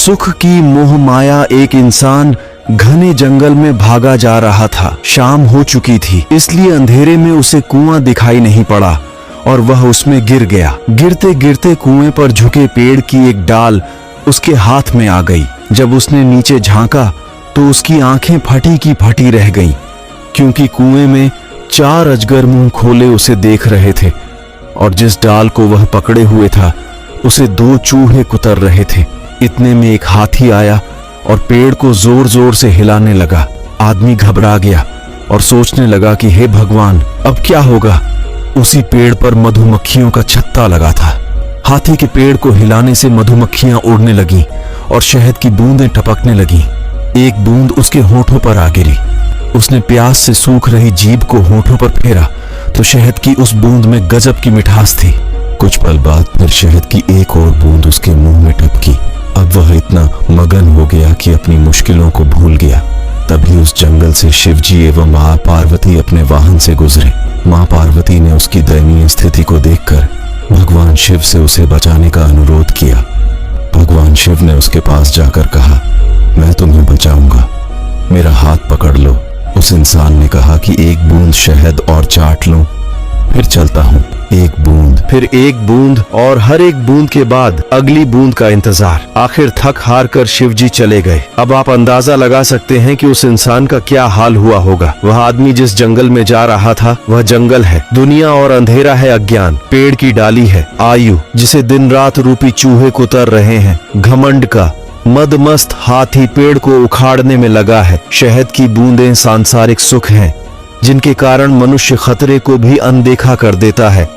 सुख की मोह माया एक इंसान घने जंगल में भागा जा रहा था। शाम हो चुकी थी, इसलिए अंधेरे में उसे कुआं दिखाई नहीं पड़ा और वह उसमें गिर गया। गिरते गिरते कुएं पर झुके पेड़ की एक डाल उसके हाथ में आ गई। जब उसने नीचे झांका तो उसकी आंखें फटी की फटी रह गईं, क्योंकि कुएं में 4 अजगर मुंह खोले उसे देख रहे थे और जिस डाल को वह पकड़े हुए था उसे 2 चूहे कुतर रहे थे। इतने में एक हाथी आया और पेड़ को जोर जोर से हिलाने लगा। आदमी घबरा गया और सोचने लगा कि हे भगवान, अब क्या होगा। उसी पेड़ पर मधुमक्खियों का छत्ता लगा था। हाथी के पेड़ को हिलाने से मधुमक्खियां उड़ने लगीं और शहद की बूंदें टपकने लगीं। एक बूंद उसके होठों पर आ गिरी। उसने प्यास से सूख रही जीभ को होठों पर फेरा तो शहद की उस बूंद में गजब की मिठास थी। कुछ पल बाद फिर शहद की एक और बूंद उसके मुंह में टपकी। अब वह इतना मगन हो गया कि अपनी मुश्किलों को भूल गया। तभी उस जंगल से शिवजी एवं मां पार्वती अपने वाहन से गुजरे। मां पार्वती ने उसकी दयनीय स्थिति को देखकर भगवान शिव से उसे बचाने का अनुरोध किया। भगवान शिव ने उसके पास जाकर कहा, मैं तुम्हें बचाऊंगा, मेरा हाथ पकड़ लो। उस इंसान ने कहा कि एक बूंद शहद और चाट लूं, फिर चलता हूं। एक बूंद, फिर एक बूंद और हर एक बूंद के बाद अगली बूंद का इंतजार। आखिर थक हार कर शिवजी चले गए। अब आप अंदाजा लगा सकते हैं कि उस इंसान का क्या हाल हुआ होगा। वह आदमी जिस जंगल में जा रहा था वह जंगल है दुनिया और अंधेरा है अज्ञान। पेड़ की डाली है आयु, जिसे दिन रात रूपी चूहे कुतर रहे हैं। घमंड का मदमस्त हाथी पेड़ को उखाड़ने में लगा है। शहद की बूंदें सांसारिक सुख हैं, जिनके कारण मनुष्य खतरे को भी अनदेखा कर देता है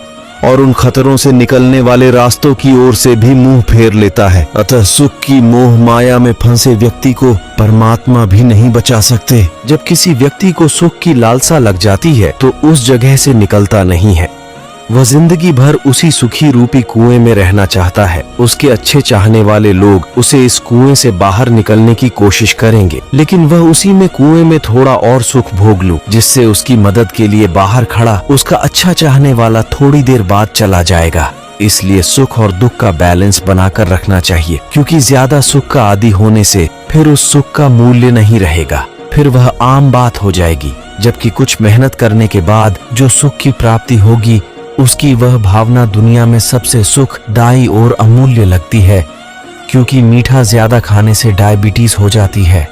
और उन खतरों से निकलने वाले रास्तों की ओर से भी मुंह फेर लेता है। अतः सुख की मोह माया में फंसे व्यक्ति को परमात्मा भी नहीं बचा सकते। जब किसी व्यक्ति को सुख की लालसा लग जाती है तो उस जगह से निकलता नहीं है। वह जिंदगी भर उसी सुखी रूपी कुएं में रहना चाहता है। उसके अच्छे चाहने वाले लोग उसे इस कुएं से बाहर निकलने की कोशिश करेंगे, लेकिन वह उसी में कुएं में थोड़ा और सुख भोग लूं, जिससे उसकी मदद के लिए बाहर खड़ा उसका अच्छा चाहने वाला थोड़ी देर बाद चला जाएगा। इसलिए सुख और दुख का बैलेंस बनाकर रखना चाहिए, क्योंकि ज्यादा सुख का आदी होने से फिर उस सुख का मूल्य नहीं रहेगा, फिर वह आम बात हो जाएगी। जबकि कुछ मेहनत करने के बाद जो सुख की प्राप्ति होगी उसकी वह भावना दुनिया में सबसे सुखदायी और अमूल्य लगती है, क्योंकि मीठा ज्यादा खाने से डायबिटीज हो जाती है।